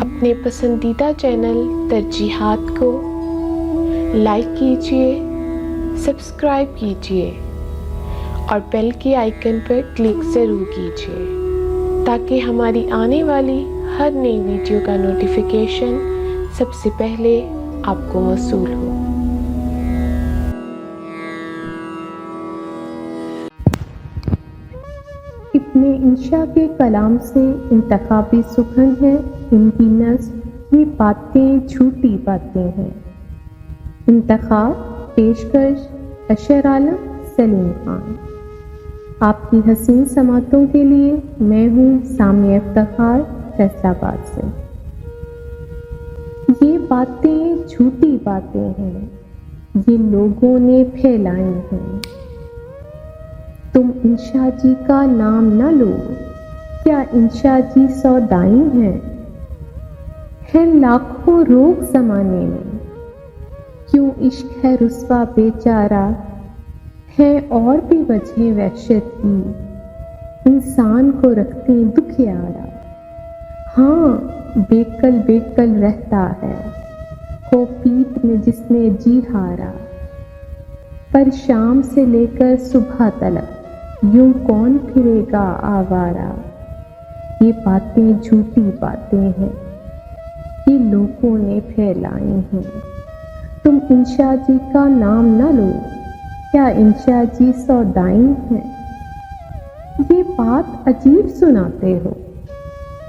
अपने पसंदीदा चैनल तरजीहात को लाइक कीजिए, सब्सक्राइब कीजिए और बेल के आइकन पर क्लिक ज़रूर कीजिए ताकि हमारी आने वाली हर नई वीडियो का नोटिफिकेशन सबसे पहले आपको मौसूल हो। इब्ने इंशा के कलाम से इंतखाबी सुखन है। इनकी नज़्म ये बातें झूठी बातें हैं। इंतखाब पेशकश अशर आलम सलीम खान। आपकी हसीन समातों के लिए मैं हूँ सामिया इफ्तिखार फैसलाबाद से। ये बातें झूठी बातें हैं, ये लोगों ने फैलाई हैं। तुम इंशा जी का नाम न लो, क्या इंशा जी सौदाई हैं लाखों रोग ज़माने में। क्यों इश्क है रुस्वा बेचारा, है और भी वजह वहशत की, इंसान को रखते दुखियारा। हाँ बेकल बेकल रहता है, हो पीत में जिसने जी हारा। पर शाम से लेकर सुबह तलक यूं कौन फिरेगा आवारा। ये बातें झूठी बातें हैं, ये लोगों ने फैलाई हैं। तुम इंशा जी का नाम न लो, क्या इंशा जी सौदाई हैं। ये बात अजीब सुनाते हो,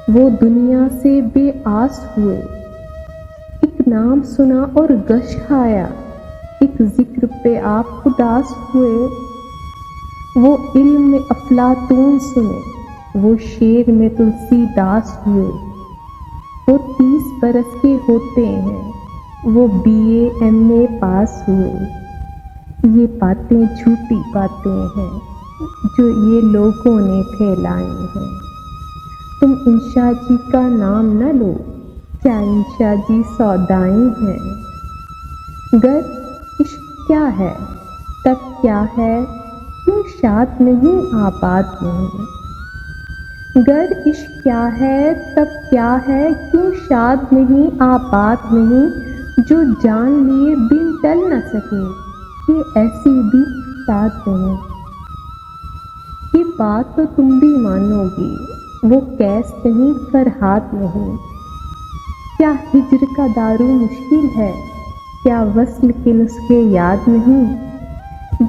वो दुनिया से बेआस हुए। एक नाम सुना और गश खाया, एक जिक्र पे आप उदास हुए। वो इल्म में अफलातून सुने, वो शेर में तुलसीदास हुए। वो 30 बरस के होते हैं, वो BA MA पास हुए। ये बातें झूठी बातें हैं जो ये लोगों ने फैलाई हैं। तुम इंशा जी का नाम न लो, क्या इंशा जी सौदाई हैं। गर इश्क क्या है तब क्या है, क्यों शाद नहीं आबाद नहीं। गर इश्क क्या है तब क्या है, क्यों शाद नहीं आबाद नहीं। जो जान लिए बिन टल न सके, ये ऐसी भी साथ नहीं। ये बात तो तुम भी मानोगी, वो कैस नहीं फरहाद नहीं। क्या हिज्र का दारू मुश्किल है, क्या वस्ल के नुस्खे याद नहीं।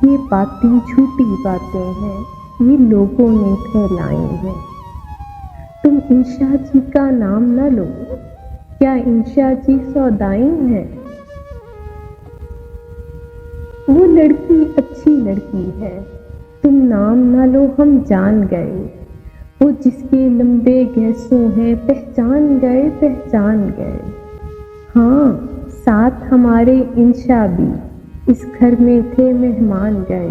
ये बातें झूठी बातें हैं, ये लोगों ने फैलाई हैं। तुम इंशा जी का नाम न लो, क्या इंशा जी सौदाई हैं। वो लड़की अच्छी लड़की है, तुम नाम न लो हम जान गए। वो जिसके लंबे गैसों हैं, पहचान गए पहचान गए। हाँ साथ हमारे इंशा भी इस घर में थे मेहमान गए।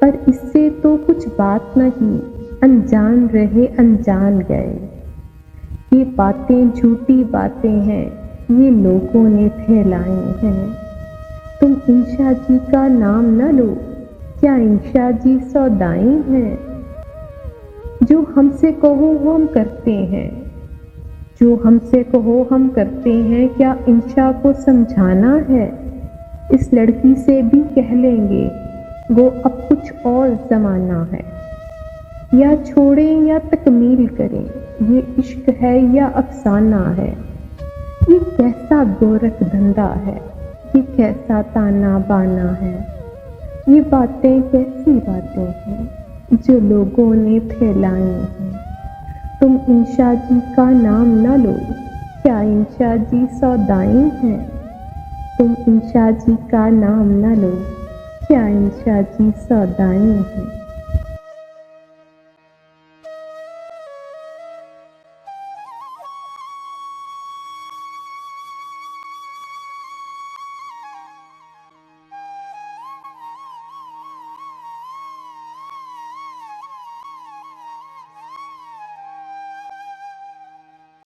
पर इससे तो कुछ बात नहीं, अनजान रहे अनजान गए। ये बातें झूठी बातें हैं, ये लोगों ने फैलाई हैं। तुम इंशा जी का नाम न लो, क्या इंशा जी सौदाई हैं। जो हमसे कहो वो हम करते हैं, जो हमसे कहो हम करते हैं। क्या इंशा को समझाना है, इस लड़की से भी कह लेंगे वो अब कुछ और ज़माना है। या छोड़ें या तकमील करें, ये इश्क है या अफसाना है। ये कैसा गोरख धंधा है, ये कैसा ताना बाना है। ये बातें कैसी बातें हैं जो लोगों ने फैलाई हैं। तुम इंशा जी का नाम न लो, क्या इंशा जी सौदाई हैं। तुम इंशा जी का नाम न लो, क्या इंशा जी सौदाई हैं।